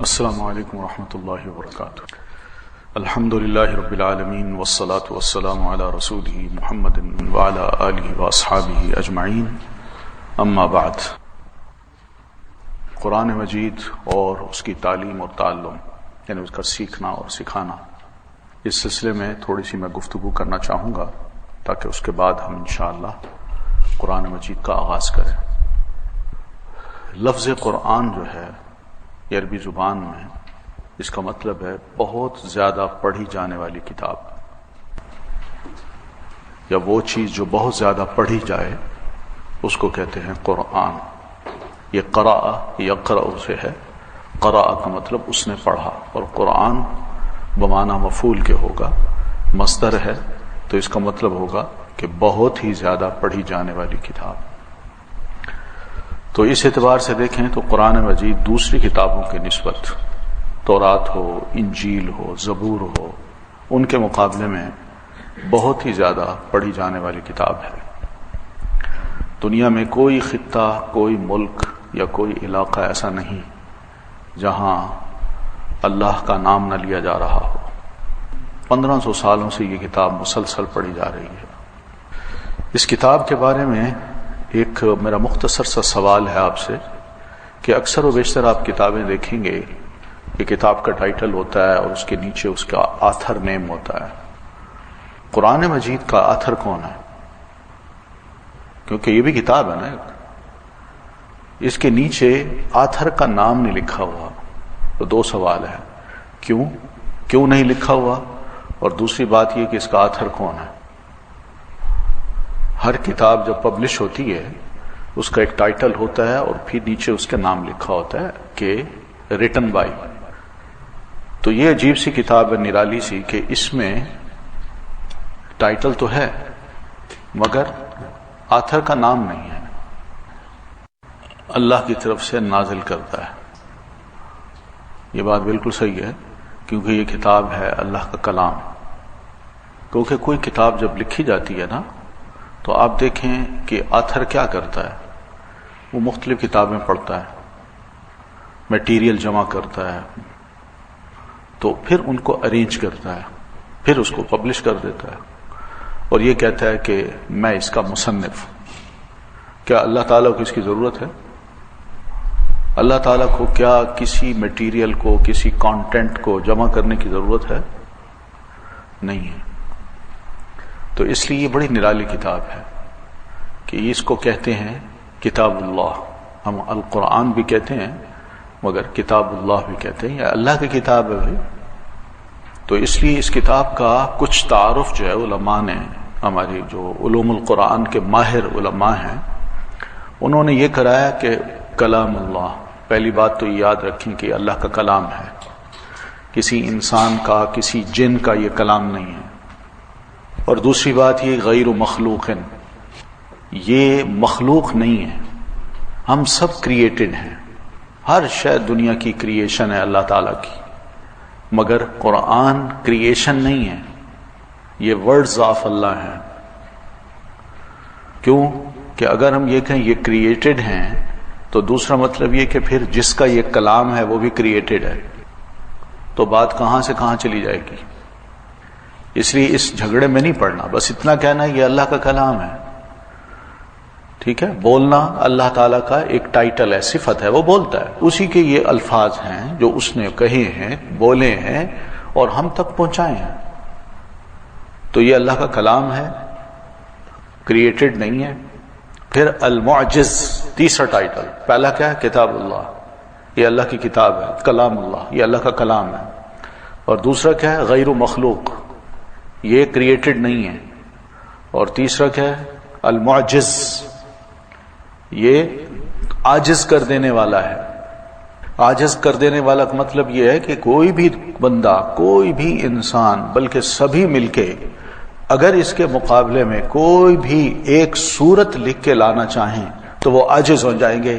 السلام علیکم ورحمۃ اللہ وبرکاتہ۔ الحمد للہ رب العالمین والصلاة والسلام علی رسولہ محمد وعلی آلہ واصحابہ اجمعین، اما بعد۔ قرآن مجید اور اس کی تعلیم اور تعلم، یعنی اس کا سیکھنا اور سکھانا، اس سلسلے میں تھوڑی سی میں گفتگو کرنا چاہوں گا تاکہ اس کے بعد ہم انشاءاللہ قرآن مجید کا آغاز کریں۔ لفظ قرآن جو ہے یہ عربی زبان میں اس کا مطلب ہے بہت زیادہ پڑھی جانے والی کتاب، یا وہ چیز جو بہت زیادہ پڑھی جائے اس کو کہتے ہیں قرآن۔ یہ قرأ یقرأ سے ہے، قرأ کا مطلب اس نے پڑھا، اور قرآن بمعنی مفعول کے ہوگا، مصدر ہے تو اس کا مطلب ہوگا کہ بہت ہی زیادہ پڑھی جانے والی کتاب۔ تو اس اعتبار سے دیکھیں تو قرآن مجید دوسری کتابوں کی نسبت، تورات ہو، انجیل ہو، زبور ہو، ان کے مقابلے میں بہت ہی زیادہ پڑھی جانے والی کتاب ہے۔ دنیا میں کوئی خطہ، کوئی ملک یا کوئی علاقہ ایسا نہیں جہاں اللہ کا نام نہ لیا جا رہا ہو۔ 1500 سالوں سے یہ کتاب مسلسل پڑھی جا رہی ہے۔ اس کتاب کے بارے میں ایک میرا مختصر سا سوال ہے آپ سے کہ اکثر و بیشتر آپ کتابیں دیکھیں گے کہ کتاب کا ٹائٹل ہوتا ہے اور اس کے نیچے اس کا آتھر نیم ہوتا ہے۔ قرآن مجید کا آتھر کون ہے؟ کیونکہ یہ بھی کتاب ہے نا، اس کے نیچے آتھر کا نام نہیں لکھا ہوا، تو دو سوال ہے، کیوں نہیں لکھا ہوا، اور دوسری بات یہ کہ اس کا آتھر کون ہے۔ ہر کتاب جب پبلش ہوتی ہے اس کا ایک ٹائٹل ہوتا ہے اور پھر نیچے اس کا نام لکھا ہوتا ہے کہ ریٹن بائی۔ تو یہ عجیب سی کتاب ہے، نرالی سی، کہ اس میں ٹائٹل تو ہے مگر آتھر کا نام نہیں ہے۔ اللہ کی طرف سے نازل کرتا ہے، یہ بات بالکل صحیح ہے، کیونکہ یہ کتاب ہے اللہ کا کلام۔ کیونکہ کوئی کتاب جب لکھی جاتی ہے نا تو آپ دیکھیں کہ آتھر کیا کرتا ہے، وہ مختلف کتابیں پڑھتا ہے، میٹیریل جمع کرتا ہے، تو پھر ان کو ارینج کرتا ہے، پھر اس کو پبلش کر دیتا ہے، اور یہ کہتا ہے کہ میں اس کا مصنف۔ کیا اللہ تعالیٰ کو اس کی ضرورت ہے؟ اللہ تعالیٰ کو کیا کسی میٹیریل کو، کسی کانٹینٹ کو جمع کرنے کی ضرورت ہے؟ نہیں ہے۔ تو اس لیے یہ بڑی نرالی کتاب ہے کہ اس کو کہتے ہیں کتاب اللہ۔ ہم القرآن بھی کہتے ہیں مگر کتاب اللہ بھی کہتے ہیں، یا اللہ کی کتاب ہے بھائی۔ تو اس لیے اس کتاب کا کچھ تعارف جو ہے علماء نے، ہماری جو علوم القرآن کے ماہر علماء ہیں، انہوں نے یہ کرایا کہ کلام اللہ۔ پہلی بات تو یاد رکھیں کہ اللہ کا کلام ہے، کسی انسان کا، کسی جن کا یہ کلام نہیں ہے۔ اور دوسری بات یہ غیر مخلوق، یہ مخلوق نہیں ہے، ہم سب کریٹڈ ہیں، ہر شے دنیا کی کریشن ہے اللہ تعالیٰ کی، مگر قرآن کریشن نہیں ہے، یہ ورڈز آف اللہ ہیں۔ کیوں کہ اگر ہم یہ کہیں یہ کریٹڈ ہیں تو دوسرا مطلب یہ کہ پھر جس کا یہ کلام ہے وہ بھی کریٹڈ ہے، تو بات کہاں سے کہاں چلی جائے گی۔ اس لیے اس جھگڑے میں نہیں پڑنا، بس اتنا کہنا ہے یہ اللہ کا کلام ہے، ٹھیک ہے۔ بولنا اللہ تعالیٰ کا ایک ٹائٹل ہے، صفت ہے، وہ بولتا ہے، اسی کے یہ الفاظ ہیں جو اس نے کہے ہیں، بولے ہیں اور ہم تک پہنچائے ہیں، تو یہ اللہ کا کلام ہے، کریٹڈ نہیں ہے۔ پھر المعجز، تیسرا ٹائٹل، پہلا کیا ہے؟ کتاب اللہ، یہ اللہ کی کتاب ہے، کلام اللہ، یہ اللہ کا کلام ہے۔ اور دوسرا کیا ہے؟ غیر مخلوق، یہ کریٹڈ نہیں ہے۔ اور تیسرا کیا ہے؟ المعجز، یہ عاجز کر دینے والا ہے۔ عاجز کر دینے والا کا مطلب یہ ہے کہ کوئی بھی بندہ، کوئی بھی انسان، بلکہ سبھی مل کے اگر اس کے مقابلے میں کوئی بھی ایک صورت لکھ کے لانا چاہیں تو وہ عاجز ہو جائیں گے،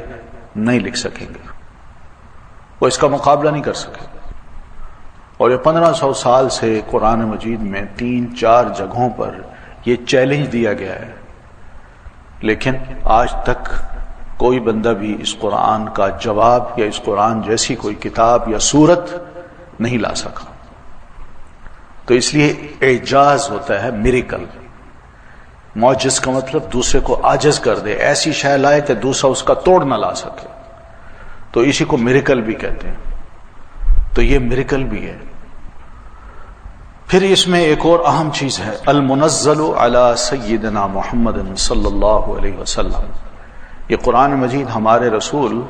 نہیں لکھ سکیں گے، وہ اس کا مقابلہ نہیں کر سکے۔ اور یہ 1500 سال سے قرآن مجید میں 3-4 جگہوں پر یہ چیلنج دیا گیا ہے، لیکن آج تک کوئی بندہ بھی اس قرآن کا جواب یا اس قرآن جیسی کوئی کتاب یا صورت نہیں لا سکا. تو اس لیے اعجاز ہوتا ہے میریکل. معجز کا مطلب دوسرے کو عاجز کر دے، ایسی شے لائے کہ دوسرا اس کا توڑ نہ لا سکے، تو اسی کو میریکل بھی کہتے ہیں. تو یہ میریکل بھی ہے. پھر اس میں ایک اور اہم چیز ہے، المنزل علی سیدنا محمد صلی اللہ علیہ وسلم. یہ قرآن مجید ہمارے رسول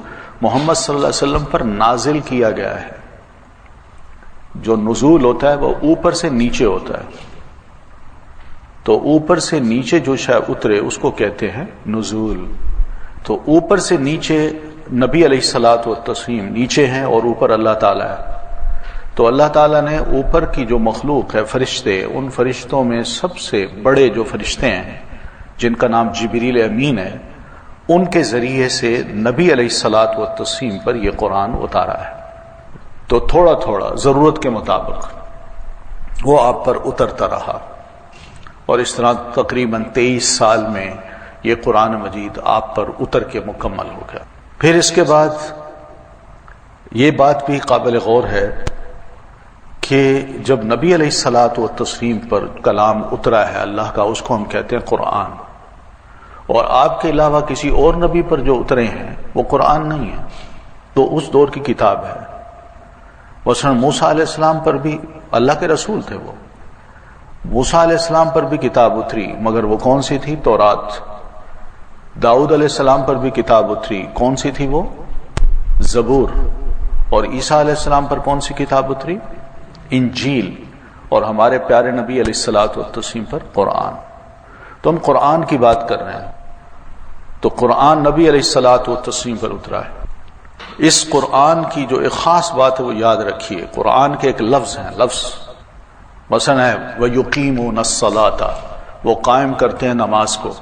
محمد صلی اللہ علیہ وسلم پر نازل کیا گیا ہے. جو نزول ہوتا ہے وہ اوپر سے نیچے ہوتا ہے. تو اوپر سے نیچے جو شے اترے اس کو کہتے ہیں نزول. تو اوپر سے نیچے نبی علیہ الصلوۃ والتسلیم نیچے ہیں اور اوپر اللہ تعالیٰ ہے. تو اللہ تعالیٰ نے اوپر کی جو مخلوق ہے فرشتے، ان فرشتوں میں سب سے بڑے جو فرشتے ہیں جن کا نام جبریل امین ہے، ان کے ذریعے سے نبی علیہ الصلوۃ والتسلیم پر یہ قرآن اتارا ہے. تو تھوڑا تھوڑا ضرورت کے مطابق وہ آپ پر اترتا رہا، اور اس طرح تقریباً 23 سال میں یہ قرآن مجید آپ پر اتر کے مکمل ہو گیا. پھر اس کے بعد یہ بات بھی قابل غور ہے کہ جب نبی علیہ الصلوۃ والتسلیم پر کلام اترا ہے اللہ کا، اس کو ہم کہتے ہیں قرآن. اور آپ کے علاوہ کسی اور نبی پر جو اترے ہیں وہ قرآن نہیں ہے، تو اس دور کی کتاب ہے. مثلا موسیٰ علیہ السلام پر بھی اللہ کے رسول تھے، وہ موسیٰ علیہ السلام پر بھی کتاب اتری، مگر وہ کون سی تھی؟ تورات. داؤد علیہ السلام پر بھی کتاب اتری، کون سی تھی وہ؟ زبور. اور عیسیٰ علیہ السلام پر کون سی کتاب اتری؟ انجیل. اور ہمارے پیارے نبی علیہ الصلوۃ والتسلیم پر قرآن. تو ہم قرآن کی بات کر رہے ہیں. تو قرآن نبی علیہ الصلوۃ والتسلیم پر اترا ہے. اس قرآن کی جو ایک خاص بات ہے وہ یاد رکھیے. قرآن کے ایک لفظ ہیں، لفظ مثلا ہے وَيُقِيمُونَ الصَّلَاةَ، وہ قائم کرتے ہیں نماز کو.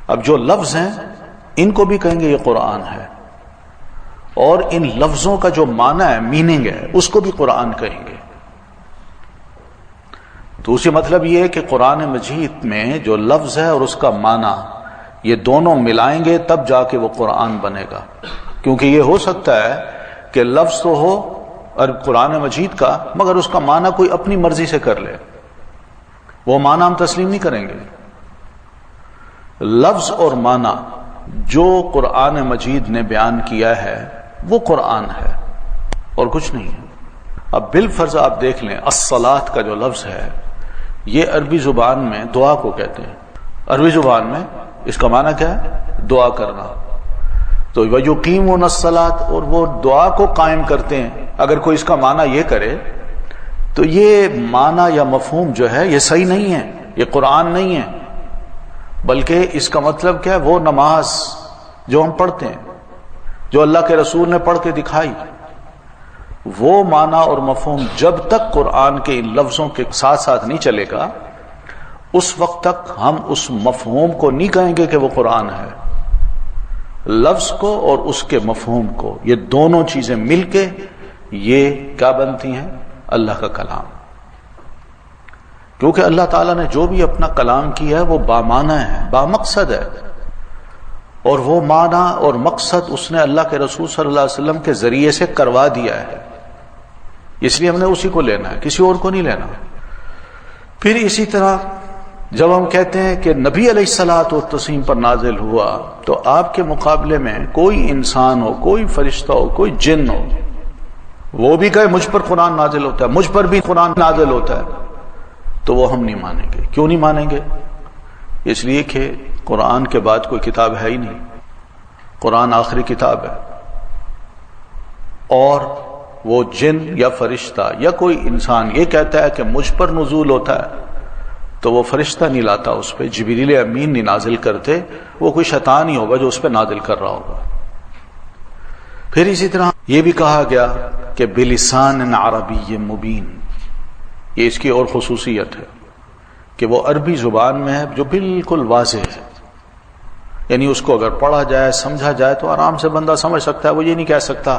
اب جو لفظ ہیں ان کو بھی کہیں گے یہ قرآن ہے، اور ان لفظوں کا جو معنی ہے، میننگ ہے، اس کو بھی قرآن کہیں گے. تو اسی مطلب یہ ہے کہ قرآن مجید میں جو لفظ ہے اور اس کا معنی، یہ دونوں ملائیں گے تب جا کے وہ قرآن بنے گا. کیونکہ یہ ہو سکتا ہے کہ لفظ تو ہو قرآن مجید کا، مگر اس کا معنی کوئی اپنی مرضی سے کر لے، وہ معنی ہم تسلیم نہیں کریں گے. لفظ اور معنی جو قرآن مجید نے بیان کیا ہے وہ قرآن ہے اور کچھ نہیں ہے. اب بالفرض آپ دیکھ لیں، الصلاۃ کا جو لفظ ہے یہ عربی زبان میں دعا کو کہتے ہیں. عربی زبان میں اس کا معنی کیا ہے؟ دعا کرنا. تو وَيُقِيمُونَ الصَّلَاةَ، اور وہ دعا کو قائم کرتے ہیں. اگر کوئی اس کا معنی یہ کرے تو یہ معنی یا مفہوم جو ہے یہ صحیح نہیں ہے، یہ قرآن نہیں ہے. بلکہ اس کا مطلب کیا ہے؟ وہ نماز جو ہم پڑھتے ہیں، جو اللہ کے رسول نے پڑھ کے دکھائی، وہ معنی اور مفہوم جب تک قرآن کے ان لفظوں کے ساتھ ساتھ نہیں چلے گا، اس وقت تک ہم اس مفہوم کو نہیں کہیں گے کہ وہ قرآن ہے. لفظ کو اور اس کے مفہوم کو، یہ دونوں چیزیں مل کے یہ کیا بنتی ہیں؟ اللہ کا کلام. کیونکہ اللہ تعالیٰ نے جو بھی اپنا کلام کیا ہے وہ بامعنی ہے، بامقصد ہے، اور وہ معنی اور مقصد اس نے اللہ کے رسول صلی اللہ علیہ وسلم کے ذریعے سے کروا دیا ہے. اس لیے ہم نے اسی کو لینا ہے، کسی اور کو نہیں لینا. پھر اسی طرح جب ہم کہتے ہیں کہ نبی علیہ الصلوۃ والتسلیم پر نازل ہوا، تو آپ کے مقابلے میں کوئی انسان ہو، کوئی فرشتہ ہو، کوئی جن ہو، وہ بھی کہے مجھ پر قرآن نازل ہوتا ہے، مجھ پر بھی قرآن نازل ہوتا ہے، تو وہ ہم نہیں مانیں گے. کیوں نہیں مانیں گے؟ اس لیے کہ قرآن کے بعد کوئی کتاب ہے ہی نہیں. قرآن آخری کتاب ہے. اور وہ جن یا فرشتہ یا کوئی انسان یہ کہتا ہے کہ مجھ پر نزول ہوتا ہے، تو وہ فرشتہ نہیں لاتا اس پہ، جبریل امین نہیں نازل کرتے، وہ کوئی شیطان ہی ہوگا جو اس پہ نازل کر رہا ہوگا. پھر اسی طرح یہ بھی کہا گیا کہ بلسان عربی مبین، یہ اس کی اور خصوصیت ہے کہ وہ عربی زبان میں ہے جو بالکل واضح ہے. یعنی اس کو اگر پڑھا جائے، سمجھا جائے تو آرام سے بندہ سمجھ سکتا ہے. وہ یہ نہیں کہہ سکتا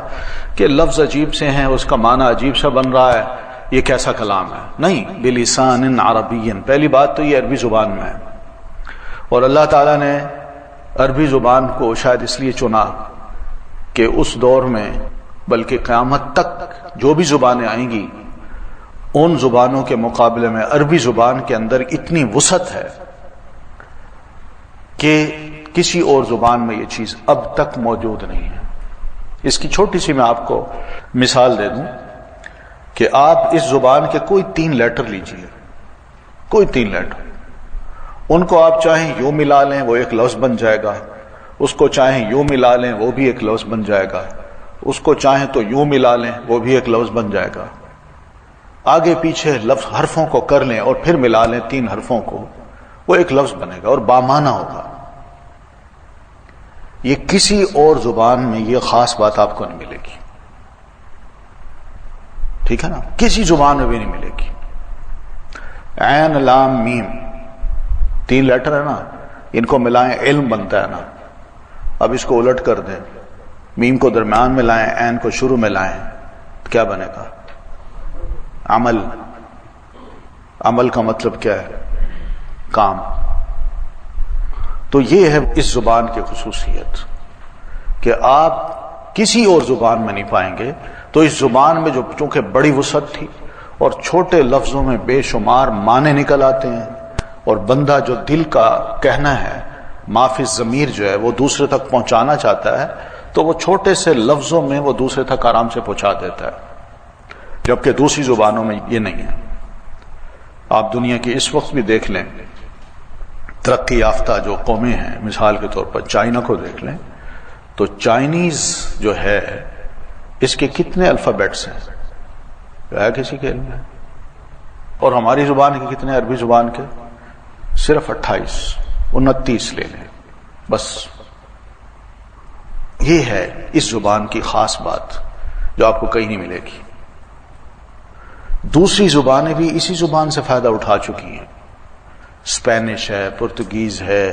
کہ لفظ عجیب سے ہیں، اس کا معنی عجیب سا بن رہا ہے، یہ کیسا کلام ہے. نہیں، بلسان عربی، پہلی بات تو یہ عربی زبان میں ہے. اور اللہ تعالیٰ نے عربی زبان کو شاید اس لیے چنا کہ اس دور میں بلکہ قیامت تک جو بھی زبانیں آئیں گی ان زبانوں کے مقابلے میں عربی زبان کے اندر اتنی وسعت ہے کہ کسی اور زبان میں یہ چیز اب تک موجود نہیں ہے۔ اس کی چھوٹی سی میں آپ کو مثال دے دوں کہ آپ اس زبان کے کوئی 3 لیٹر لیجئے، کوئی 3 لیٹر، ان کو آپ چاہیں یوں ملا لیں وہ ایک لفظ بن جائے گا، اس کو چاہیں یوں ملا لیں وہ بھی ایک لفظ بن جائے گا، اس کو چاہیں تو یوں ملا لیں وہ بھی ایک لفظ بن جائے گا، آگے پیچھے لفظ حرفوں کو کر لیں اور پھر ملا لیں 3 حرفوں کو، وہ ایک لفظ بنے گا اور بامعنی ہوگا۔ یہ کسی اور زبان میں یہ خاص بات آپ کو نہیں ملے گی، ٹھیک ہے نا، کسی زبان میں بھی نہیں ملے گی۔ عین لام میم 3 لیٹر ہے نا، ان کو ملائیں علم بنتا ہے نا، اب اس کو الٹ کر دیں، میم کو درمیان میں لائیں، عین کو شروع میں لائیں، کیا بنے گا؟ عمل۔ عمل کا مطلب کیا ہے؟ کام۔ تو یہ ہے اس زبان کی خصوصیت کہ آپ کسی اور زبان میں نہیں پائیں گے۔ تو اس زبان میں جو چونکہ بڑی وسعت تھی اور چھوٹے لفظوں میں بے شمار معنی نکل آتے ہیں، اور بندہ جو دل کا کہنا ہے، معافی ضمیر جو ہے وہ دوسرے تک پہنچانا چاہتا ہے، تو وہ چھوٹے سے لفظوں میں وہ دوسرے تک آرام سے پہنچا دیتا ہے، جبکہ دوسری زبانوں میں یہ نہیں ہے۔ آپ دنیا کی اس وقت بھی دیکھ لیں، ترقی یافتہ جو قومیں ہیں، مثال کے طور پر چائنا کو دیکھ لیں، تو چائنیز جو ہے اس کے کتنے الفابیٹس ہیں ہے کسی کے علم میں؟ اور ہماری زبان کے کتنے عربی زبان کے؟ صرف 28 29 لے لیں بس۔ یہ ہے اس زبان کی خاص بات جو آپ کو کہیں نہیں ملے گی۔ دوسری زبانیں بھی اسی زبان سے فائدہ اٹھا چکی ہیں، اسپینش ہے، پرتگیز ہے،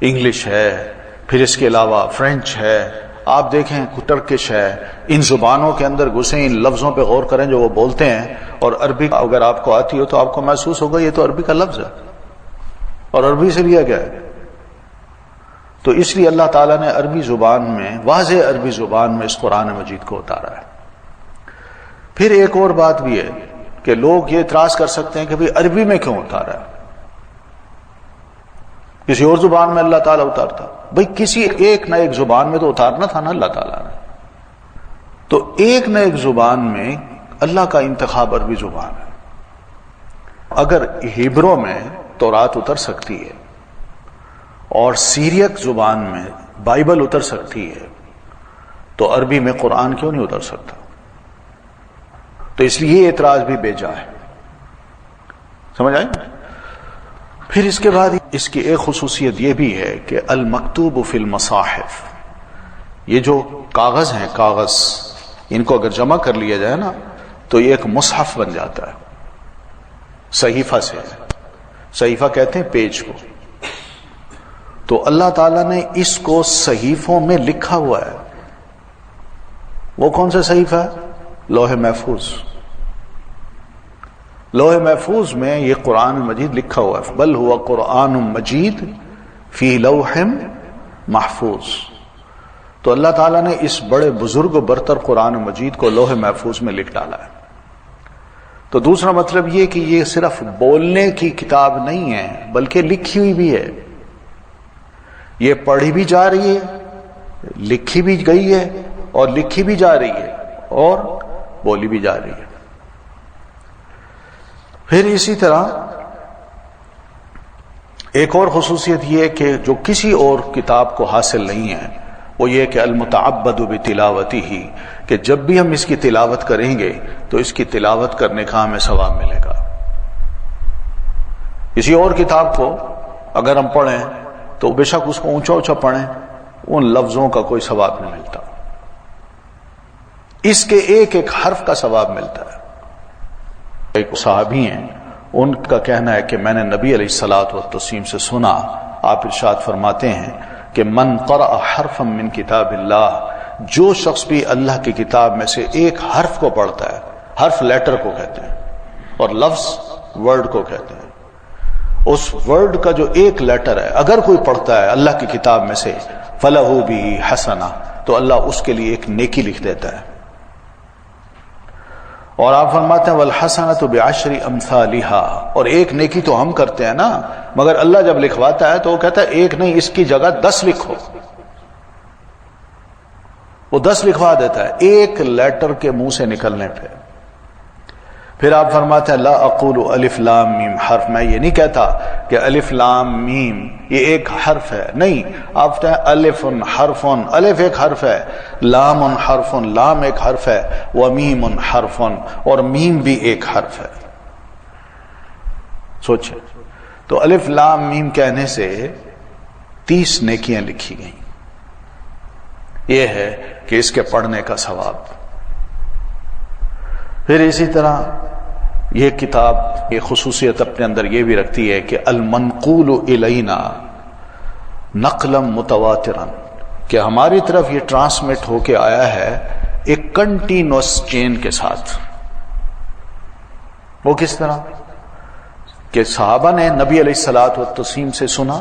انگلش ہے، پھر اس کے علاوہ فرینچ ہے، آپ دیکھیں ٹرکش ہے۔ ان زبانوں کے اندر گھسیں، ان لفظوں پہ غور کریں جو وہ بولتے ہیں، اور عربی اگر آپ کو آتی ہو تو آپ کو محسوس ہوگا یہ تو عربی کا لفظ ہے اور عربی سے لیا گیا ہے۔ تو اس لیے اللہ تعالیٰ نے عربی زبان میں، واضح عربی زبان میں اس قرآن مجید کو اتارا ہے۔ پھر ایک اور بات بھی ہے کہ لوگ یہ اعتراض کر سکتے ہیں کہ بھئی عربی میں کیوں اتارا ہے، کسی اور زبان میں اللہ تعالیٰ اتارتا۔ بھئی کسی ایک نہ ایک زبان میں تو اتارنا تھا نا اللہ تعالیٰ نے، تو ایک نہ ایک زبان میں اللہ کا انتخاب عربی زبان ہے۔ اگر ہیبرو میں تورات اتر سکتی ہے اور سیریک زبان میں بائبل اتر سکتی ہے، تو عربی میں قرآن کیوں نہیں اتر سکتا؟ تو اس لیے یہ اعتراض بھی بے جا ہے، سمجھ آئی؟ پھر اس کے بعد اس کی ایک خصوصیت یہ بھی ہے کہ المکتوب فی المصاحف، یہ جو کاغذ ہیں، کاغذ ان کو اگر جمع کر لیا جائے نا تو یہ ایک مصحف بن جاتا ہے، صحیفہ سے ہے، صحیفہ کہتے ہیں پیج کو۔ تو اللہ تعالیٰ نے اس کو صحیفوں میں لکھا ہوا ہے۔ وہ کون سا صحیفہ ہے؟ لوح محفوظ۔ لوح محفوظ میں یہ قرآن مجید لکھا ہوا ہے، بل ہوا قرآن مجید فی لوح محفوظ۔ تو اللہ تعالیٰ نے اس بڑے بزرگ و برتر قرآن مجید کو لوح محفوظ میں لکھ ڈالا ہے۔ تو دوسرا مطلب یہ کہ یہ صرف بولنے کی کتاب نہیں ہے بلکہ لکھی ہوئی بھی ہے، یہ پڑھی بھی جا رہی ہے، لکھی بھی گئی ہے، اور لکھی بھی جا رہی ہے اور بولی بھی جا رہی ہے۔ پھر اسی طرح ایک اور خصوصیت یہ کہ جو کسی اور کتاب کو حاصل نہیں ہے، وہ یہ کہ المتعبد بتلاوتہ، کہ جب بھی ہم اس کی تلاوت کریں گے تو اس کی تلاوت کرنے کا ہمیں ثواب ملے گا۔ کسی اور کتاب کو اگر ہم پڑھیں تو بے شک اس کو اونچا اونچا پڑھیں، ان لفظوں کا کوئی ثواب نہیں ملتا، اس کے ایک ایک حرف کا ثواب ملتا ہے۔ ایک صحابی ہیں، ان کا کہنا ہے کہ میں نے نبی علیہ الصلوۃ والتسلیم سے سنا، آپ ارشاد فرماتے ہیں کہ من قرأ حرفا من کتاب اللہ، جو شخص بھی اللہ کی کتاب میں سے ایک حرف کو پڑھتا ہے، حرف لیٹر کو کہتے ہیں اور لفظ ورڈ کو کہتے ہیں، اس ورڈ کا جو ایک لیٹر ہے اگر کوئی پڑھتا ہے اللہ کی کتاب میں سے فَلَهُ بِهِ حَسَنَةٌ تو اللہ اس کے لیے ایک نیکی لکھ دیتا ہے. اور آپ فرماتے ہیں وَالْحَسَنَةُ بِعَشْرِ أَمْثَالِهَا اور ایک نیکی تو ہم کرتے ہیں نا، مگر اللہ جب لکھواتا ہے تو وہ کہتا ہے ایک نہیں، اس کی جگہ 10 لکھو. وہ 10 لکھوا دیتا ہے ایک لیٹر کے منہ سے نکلنے پہ. پھر آپ فرماتے ہیں لا اقول الف لام میم حرف، میں یہ نہیں کہتا کہ الف لام میم یہ ایک حرف ہے، نہیں، آپ کہتے ہیں الف حرف، الف ایک حرف ہے، لام حرف، لام ایک حرف ہے، ومیم حرف اور میم بھی ایک حرف ہے. سوچیں تو الف لام میم کہنے سے 30 نیکیاں لکھی گئیں. یہ ہے کہ اس کے پڑھنے کا ثواب. پھر اسی طرح یہ کتاب یہ خصوصیت اپنے اندر یہ بھی رکھتی ہے کہ المنقول الینا نقلا متواترا، کہ ہماری طرف یہ ٹرانسمٹ ہو کے آیا ہے ایک کنٹینوس چین کے ساتھ. وہ کس طرح کہ صحابہ نے نبی علیہ الصلوۃ والتسلیم سے سنا،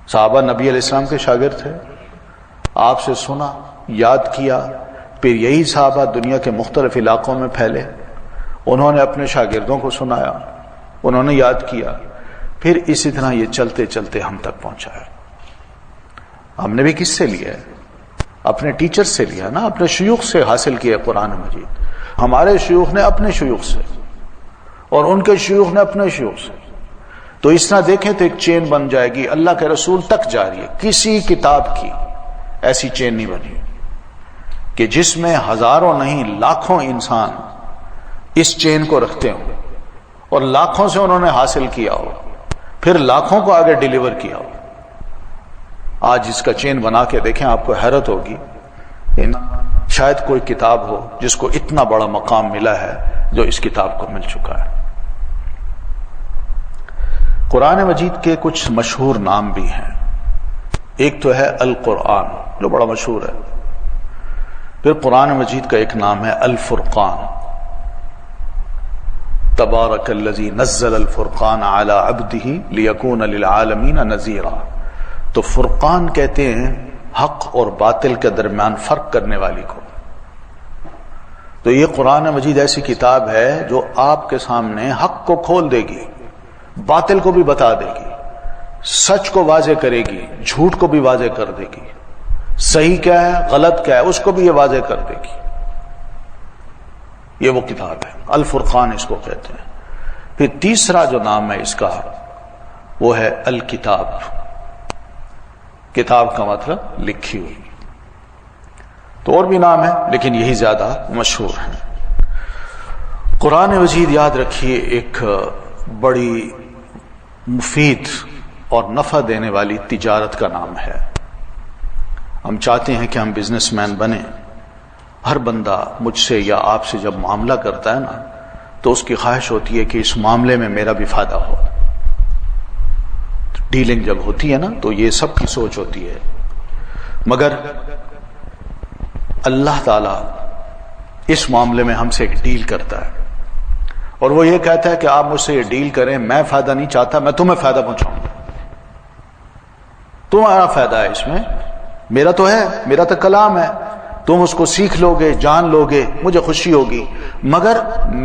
صحابہ نبی علیہ السلام کے شاگرد تھے، آپ سے سنا، یاد کیا، پھر یہی صحابہ دنیا کے مختلف علاقوں میں پھیلے، انہوں نے اپنے شاگردوں کو سنایا، انہوں نے یاد کیا، پھر اسی طرح یہ چلتے چلتے ہم تک پہنچا ہے. ہم نے بھی کس سے لیا ہے؟ اپنے ٹیچر سے لیا نا، اپنے شیوخ سے حاصل کیا قرآن مجید. ہمارے شیوخ نے اپنے شیوخ سے اور ان کے شیوخ نے اپنے شیوخ سے. تو اس طرح دیکھیں تو ایک چین بن جائے گی، اللہ کے رسول تک جاری ہے. کسی کتاب کی ایسی چین نہیں بنی کہ جس میں ہزاروں نہیں لاکھوں انسان اس چین کو رکھتے ہوں اور لاکھوں سے انہوں نے حاصل کیا ہو، پھر لاکھوں کو آگے ڈیلیور کیا ہو. آج اس کا چین بنا کے دیکھیں، آپ کو حیرت ہوگی. شاید کوئی کتاب ہو جس کو اتنا بڑا مقام ملا ہے جو اس کتاب کو مل چکا ہے. قرآن مجید کے کچھ مشہور نام بھی ہیں. ایک تو ہے القرآن جو بڑا مشہور ہے. پھر قرآن مجید کا ایک نام ہے الفرقان. تبارک الذی نزل الفرقان علی عبدہ لیکون للعالمین نذیرا. تو فرقان کہتے ہیں حق اور باطل کے درمیان فرق کرنے والی کو. تو یہ قرآن مجید ایسی کتاب ہے جو آپ کے سامنے حق کو کھول دے گی، باطل کو بھی بتا دے گی، سچ کو واضح کرے گی، جھوٹ کو بھی واضح کر دے گی، صحیح کیا ہے غلط کیا ہے اس کو بھی یہ واضح کر دے گی. یہ وہ کتاب ہے، الفرقان اس کو کہتے ہیں. پھر تیسرا جو نام ہے اس کا وہ ہے الکتاب. کتاب کا مطلب لکھی ہوئی. تو اور بھی نام ہے لیکن یہی زیادہ مشہور ہے. قرآن مجید یاد رکھیے ایک بڑی مفید اور نفع دینے والی تجارت کا نام ہے. ہم چاہتے ہیں کہ ہم بزنس مین بنیں. ہر بندہ مجھ سے یا آپ سے جب معاملہ کرتا ہے نا تو اس کی خواہش ہوتی ہے کہ اس معاملے میں میرا بھی فائدہ ہو. ڈیلنگ جب ہوتی ہے نا تو یہ سب کی سوچ ہوتی ہے. مگر اللہ تعالی اس معاملے میں ہم سے ایک ڈیل کرتا ہے اور وہ یہ کہتا ہے کہ آپ مجھ سے یہ ڈیل کریں، میں فائدہ نہیں چاہتا، میں تمہیں فائدہ پہنچاؤں گا. تمہارا فائدہ ہے اس میں، میرا تو ہے، میرا تو کلام ہے، تم اس کو سیکھ لو گے، جان لو گے، مجھے خوشی ہوگی، مگر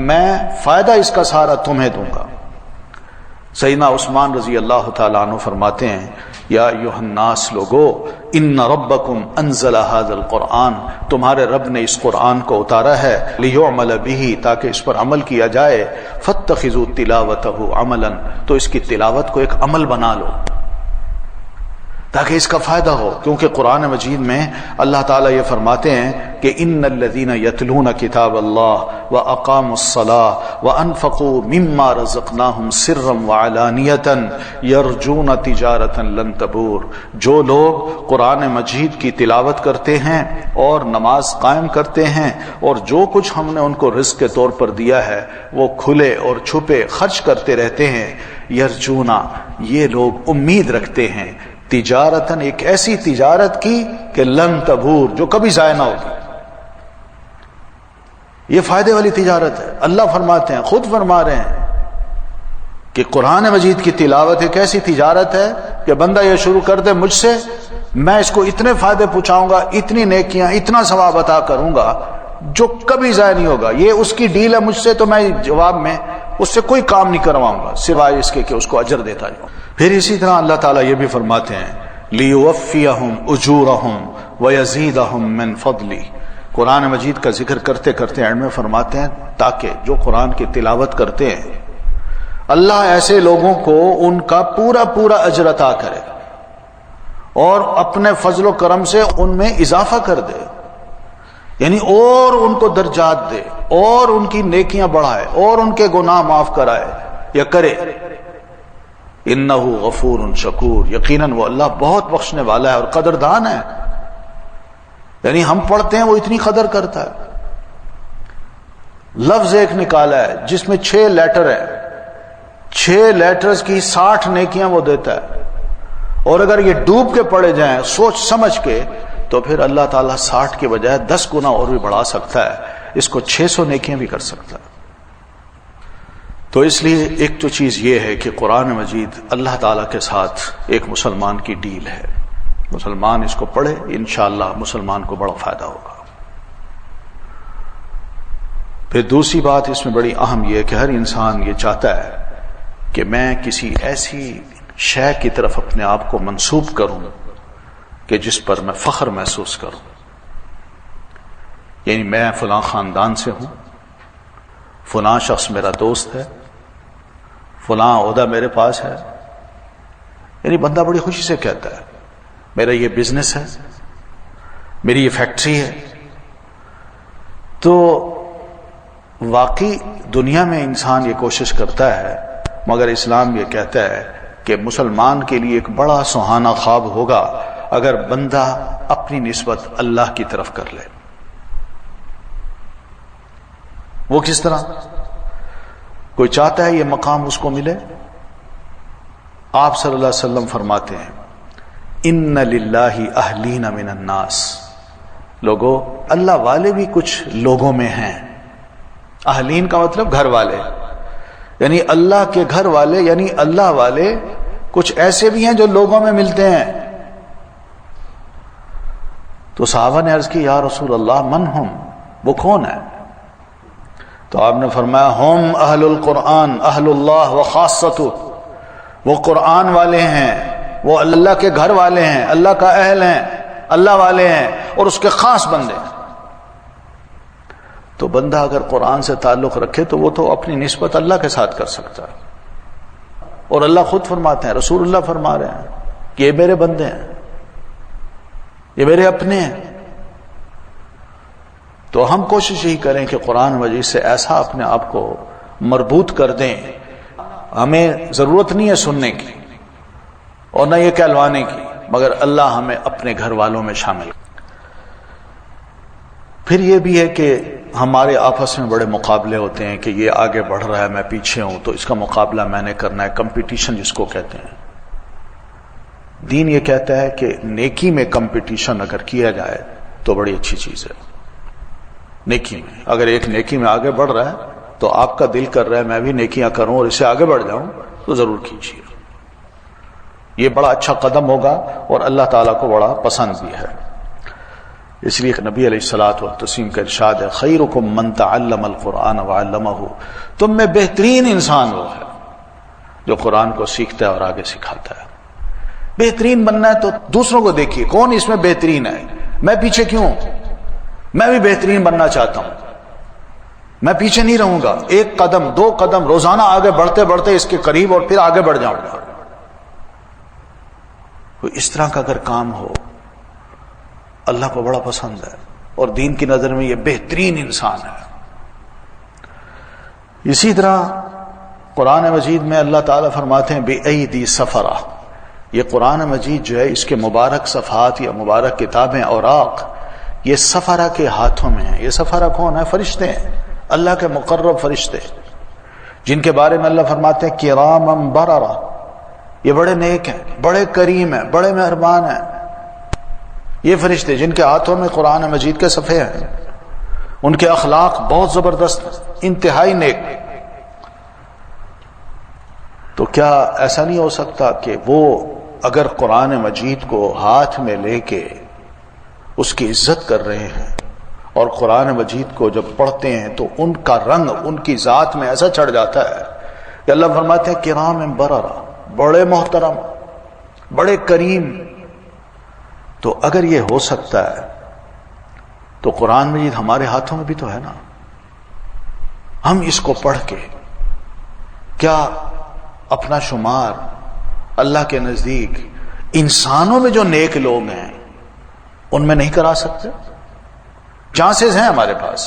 میں فائدہ اس کا سارا تمہیں دوں گا. سیدنا عثمان رضی اللہ تعالیٰ عنہ فرماتے ہیں یا ایھا الناس لوگو ان ربکم انزل ھذا القرآن، تمہارے رب نے اس قرآن کو اتارا ہے لیعمل بہ، تاکہ اس پر عمل کیا جائے، فاتخذوا تلاوتہ عملا، تو اس کی تلاوت کو ایک عمل بنا لو تاکہ اس کا فائدہ ہو. کیونکہ قرآن مجید میں اللہ تعالیٰ یہ فرماتے ہیں کہ ان الذین یتلون کتاب اللہ واقاموا الصلاۃ وانفقوا مما رزقناہم سرا وعلانیۃ یرجون تجارۃ لن تبور. جو لوگ قرآن مجید کی تلاوت کرتے ہیں اور نماز قائم کرتے ہیں اور جو کچھ ہم نے ان کو رزق کے طور پر دیا ہے وہ کھلے اور چھپے خرچ کرتے رہتے ہیں. یرجونا، یہ لوگ امید رکھتے ہیں، تجارتاً، ایک ایسی تجارت کی کہ لن تبور، جو کبھی ضائع نہ ہوگی. یہ فائدے والی تجارت ہے. اللہ فرماتے ہیں، خود فرما رہے ہیں کہ قرآن مجید کی تلاوت ایک ایسی تجارت ہے کہ بندہ یہ شروع کر دے مجھ سے، میں اس کو اتنے فائدے پہنچاؤں گا، اتنی نیکیاں، اتنا ثواب عطا کروں گا جو کبھی ضائع نہیں ہوگا، یہ اس کی ڈیل ہے مجھ سے، تو میں جواب میں اس سے کوئی کام نہیں کرواؤں گا سوائے اس کے کہ اس کو اجر دیتا جاؤں۔ پھر اسی طرح اللہ تعالیٰ یہ بھی فرماتے ہیں لِيُوَفِّيَهُمْ أُجُورَهُمْ وَيَزِيدَهُمْ مِنْ فَضْلِهِ، قرآن مجید کا ذکر کرتے کرتے اینڈ میں فرماتے ہیں تاکہ جو قرآن کی تلاوت کرتے ہیں اللہ ایسے لوگوں کو ان کا پورا پورا اجر عطا کرے اور اپنے فضل و کرم سے ان میں اضافہ کر دے، یعنی اور ان کو درجات دے اور ان کی نیکیاں بڑھائے اور ان کے گناہ معاف کرائے یا کرے۔ انہ غفور شکور، یقیناً وہ اللہ بہت بخشنے والا ہے اور قدردان ہے، یعنی ہم پڑھتے ہیں وہ اتنی قدر کرتا ہے۔ لفظ ایک نکالا ہے جس میں 6 لیٹر ہے، 6 لیٹرز کی 60 نیکیاں وہ دیتا ہے، اور اگر یہ ڈوب کے پڑے جائیں سوچ سمجھ کے تو پھر اللہ تعالیٰ 60 کے بجائے 10 گنا اور بھی بڑھا سکتا ہے، اس کو 600 نیکیاں بھی کر سکتا ہے۔ تو اس لیے ایک تو چیز یہ ہے کہ قرآن مجید اللہ تعالیٰ کے ساتھ ایک مسلمان کی ڈیل ہے، مسلمان اس کو پڑھے انشاءاللہ مسلمان کو بڑا فائدہ ہوگا۔ پھر دوسری بات اس میں بڑی اہم یہ ہے کہ ہر انسان یہ چاہتا ہے کہ میں کسی ایسی شے کی طرف اپنے آپ کو منسوب کروں کہ جس پر میں فخر محسوس کروں، یعنی میں فلاں خاندان سے ہوں، فلاں شخص میرا دوست ہے، فلاں عہدہ میرے پاس ہے، یعنی بندہ بڑی خوشی سے کہتا ہے میرا یہ بزنس ہے، میری یہ فیکٹری ہے۔ تو واقعی دنیا میں انسان یہ کوشش کرتا ہے، مگر اسلام یہ کہتا ہے کہ مسلمان کے لیے ایک بڑا سہانا خواب ہوگا اگر بندہ اپنی نسبت اللہ کی طرف کر لے۔ وہ کس طرح؟ کوئی چاہتا ہے یہ مقام اس کو ملے، آپ صلی اللہ علیہ وسلم فرماتے ہیں ان للہ اہلین من الناس، لوگوں اللہ والے بھی کچھ لوگوں میں ہیں۔ اہلین کا مطلب گھر والے، یعنی اللہ کے گھر والے، یعنی اللہ والے کچھ ایسے بھی ہیں جو لوگوں میں ملتے ہیں۔ تو صحابہ نے عرض کی یا رسول اللہ من ہم، وہ کون ہے؟ تو آپ نے فرمایا ہم اہل القرآن اہل اللہ و خاصتہ، وہ قرآن والے ہیں، وہ اللہ کے گھر والے ہیں، اللہ کا اہل ہیں، اللہ والے ہیں اور اس کے خاص بندے ہیں۔ تو بندہ اگر قرآن سے تعلق رکھے تو وہ تو اپنی نسبت اللہ کے ساتھ کر سکتا ہے، اور اللہ خود فرماتے ہیں، رسول اللہ فرما رہے ہیں کہ یہ میرے بندے ہیں، یہ میرے اپنے ہیں۔ تو ہم کوشش یہی کریں کہ قرآن مجید سے ایسا اپنے آپ کو مربوط کر دیں، ہمیں ضرورت نہیں ہے سننے کی اور نہ یہ کہلوانے کی، مگر اللہ ہمیں اپنے گھر والوں میں شامل۔ پھر یہ بھی ہے کہ ہمارے آپس میں بڑے مقابلے ہوتے ہیں کہ یہ آگے بڑھ رہا ہے میں پیچھے ہوں، تو اس کا مقابلہ میں نے کرنا ہے، کمپٹیشن جس کو کہتے ہیں۔ دین یہ کہتا ہے کہ نیکی میں کمپٹیشن اگر کیا جائے تو بڑی اچھی چیز ہے۔ نیکی میں اگر ایک نیکی میں آگے بڑھ رہا ہے تو آپ کا دل کر رہا ہے میں بھی نیکیاں کروں اور اسے آگے بڑھ جاؤں، تو ضرور کیجیے، یہ بڑا اچھا قدم ہوگا اور اللہ تعالیٰ کو بڑا پسند بھی ہے۔ اس لیے نبی علیہ الصلوۃ والتسلیم کا ارشاد ہے خیرکم من تعلم القرآن وعلمہ، تم میں بہترین انسان وہ ہے جو قرآن کو سیکھتا ہے اور آگے سکھاتا ہے۔ بہترین بننا ہے تو دوسروں کو دیکھیے کون اس میں بہترین ہے، میں پیچھے کیوں؟ میں بھی بہترین بننا چاہتا ہوں، میں پیچھے نہیں رہوں گا، ایک قدم 2 قدم روزانہ آگے بڑھتے بڑھتے اس کے قریب اور پھر آگے بڑھ جاؤں گا۔ کوئی اس طرح کا اگر کام ہو اللہ کو بڑا پسند ہے اور دین کی نظر میں یہ بہترین انسان ہے۔ اسی طرح قرآن مجید میں اللہ تعالیٰ فرماتے ہیں بِأَيْدِي سَفَرَةٍ، یہ قرآن مجید جو ہے اس کے مبارک صفحات یا مبارک کتابیں اوراق یہ سفرہ کے ہاتھوں میں ہیں۔ یہ سفرہ کون ہے؟ فرشتے ہیں، اللہ کے مقرب فرشتے، جن کے بارے میں اللہ فرماتے ہیں کرامًا بررہ، یہ بڑے نیک ہیں، بڑے کریم ہیں، بڑے مہربان ہیں۔ یہ فرشتے جن کے ہاتھوں میں قرآن مجید کے صفحے ہیں، ان کے اخلاق بہت زبردست ہیں، انتہائی نیک۔ تو کیا ایسا نہیں ہو سکتا کہ وہ اگر قرآن مجید کو ہاتھ میں لے کے اس کی عزت کر رہے ہیں اور قرآن مجید کو جب پڑھتے ہیں تو ان کا رنگ ان کی ذات میں ایسا چڑھ جاتا ہے کہ اللہ فرماتے ہیں کرام بررہ، بڑے محترم، بڑے کریم. تو اگر یہ ہو سکتا ہے تو قرآن مجید ہمارے ہاتھوں میں بھی تو ہے نا. ہم اس کو پڑھ کے کیا اپنا شمار اللہ کے نزدیک انسانوں میں جو نیک لوگ ہیں ان میں نہیں کرا سکتے؟ چانسز ہیں ہمارے پاس،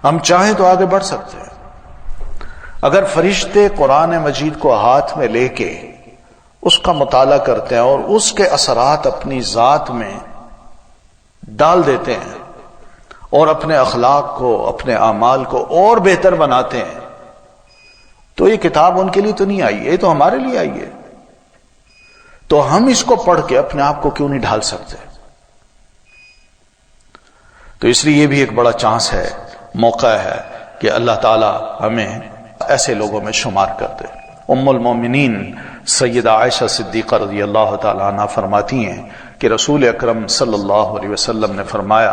ہم چاہیں تو آگے بڑھ سکتے ہیں. اگر فرشتے قرآن مجید کو ہاتھ میں لے کے اس کا مطالعہ کرتے ہیں اور اس کے اثرات اپنی ذات میں ڈال دیتے ہیں اور اپنے اخلاق کو، اپنے اعمال کو اور بہتر بناتے ہیں، تو یہ کتاب ان کے لیے تو نہیں آئی، یہ تو ہمارے لیے آئی ہے. تو ہم اس کو پڑھ کے اپنے آپ کو کیوں نہیں ڈھال سکتے؟ تو اس لیے یہ بھی ایک بڑا چانس ہے، موقع ہے کہ اللہ تعالی ہمیں ایسے لوگوں میں شمار کر دے. ام المومنین سیدہ عائشہ صدیقہ رضی اللہ تعالی عنہ فرماتی ہیں کہ رسول اکرم صلی اللہ علیہ وسلم نے فرمایا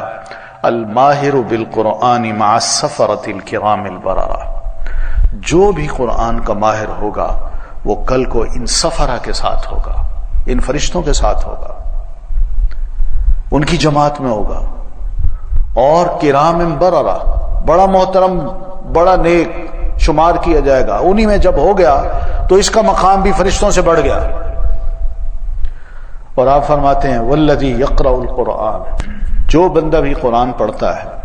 الماہر بالقرآن مع السفرۃ الکرام البررہ، جو بھی قرآن کا ماہر ہوگا وہ کل کو ان سفرہ کے ساتھ ہوگا، ان فرشتوں کے ساتھ ہوگا، ان کی جماعت میں ہوگا. اور کرام بررہ، بڑا محترم، بڑا نیک شمار کیا جائے گا. انہی میں جب ہو گیا تو اس کا مقام بھی فرشتوں سے بڑھ گیا. اور آپ فرماتے ہیں والذی یقرأ القرآن، جو بندہ بھی قرآن پڑھتا ہے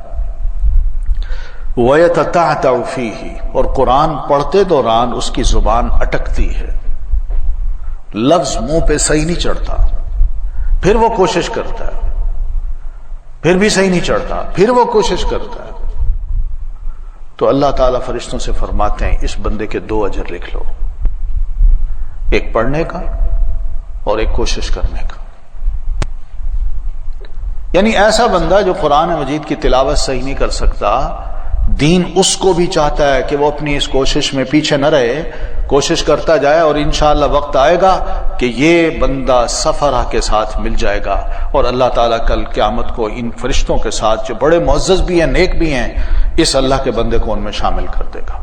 وَيَتَتَعْتَعُ فِيهِ، اور قرآن پڑھتے دوران اس کی زبان اٹکتی ہے، لفظ منہ پہ صحیح نہیں چڑھتا، پھر وہ کوشش کرتا ہے، پھر بھی صحیح نہیں چڑھتا، پھر وہ کوشش کرتا ہے، تو اللہ تعالیٰ فرشتوں سے فرماتے ہیں اس بندے کے 2 اجر لکھ لو، ایک پڑھنے کا اور ایک کوشش کرنے کا. یعنی ایسا بندہ جو قرآن مجید کی تلاوت صحیح نہیں کر سکتا، دین اس کو بھی چاہتا ہے کہ وہ اپنی اس کوشش میں پیچھے نہ رہے، کوشش کرتا جائے، اور انشاءاللہ وقت آئے گا کہ یہ بندہ سفرہ کے ساتھ مل جائے گا، اور اللہ تعالیٰ کل قیامت کو ان فرشتوں کے ساتھ جو بڑے معزز بھی ہیں، نیک بھی ہیں، اس اللہ کے بندے کو ان میں شامل کر دے گا.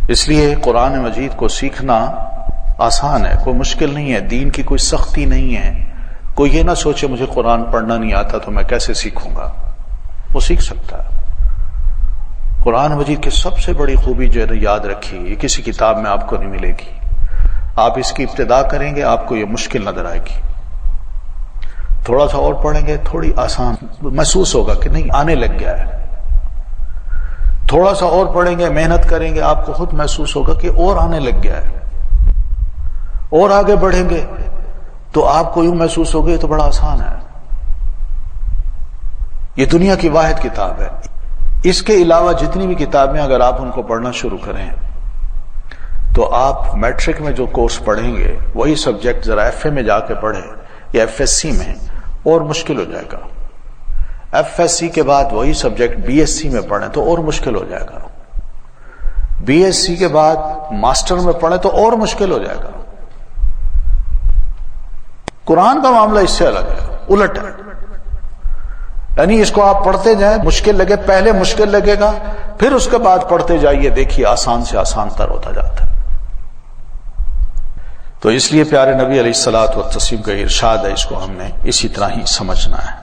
اس لیے قرآن مجید کو سیکھنا آسان ہے، کوئی مشکل نہیں ہے، دین کی کوئی سختی نہیں ہے. کوئی یہ نہ سوچے مجھے قرآن پڑھنا نہیں آتا تو میں کیسے سیکھوں گا، وہ سیکھ سکتا ہے. قرآن مجید کی سب سے بڑی خوبی جو ہے یاد رکھیے، یہ کسی کتاب میں آپ کو نہیں ملے گی. آپ اس کی ابتدا کریں گے آپ کو یہ مشکل نظر آئے گی، تھوڑا سا اور پڑھیں گے تھوڑی آسان محسوس ہوگا کہ نہیں آنے لگ گیا ہے، تھوڑا سا اور پڑھیں گے محنت کریں گے آپ کو خود محسوس ہوگا کہ اور آنے لگ گیا ہے، اور آگے بڑھیں گے تو آپ کو یوں محسوس ہوگا یہ تو بڑا آسان ہے. یہ دنیا کی واحد کتاب ہے. اس کے علاوہ جتنی بھی کتابیں اگر آپ ان کو پڑھنا شروع کریں تو آپ میٹرک میں جو کورس پڑھیں گے وہی سبجیکٹ ذرا ایف اے میں جا کے پڑھیں یا ایف ایس سی میں، اور مشکل ہو جائے گا. ایف ایس سی کے بعد وہی سبجیکٹ بی ایس سی میں پڑھیں تو اور مشکل ہو جائے گا. بی ایس سی کے بعد ماسٹر میں پڑھیں تو اور مشکل ہو جائے گا. قرآن کا معاملہ اس سے الگ ہے، الٹ ہے. یعنی اس کو آپ پڑھتے جائیں، مشکل لگے، پہلے مشکل لگے گا، پھر اس کے بعد پڑھتے جائیے، دیکھیے آسان سے آسان تر ہوتا جاتا ہے. تو اس لیے پیارے نبی علیہ الصلوۃ والتسلیم کا ارشاد ہے، اس کو ہم نے اسی طرح ہی سمجھنا ہے.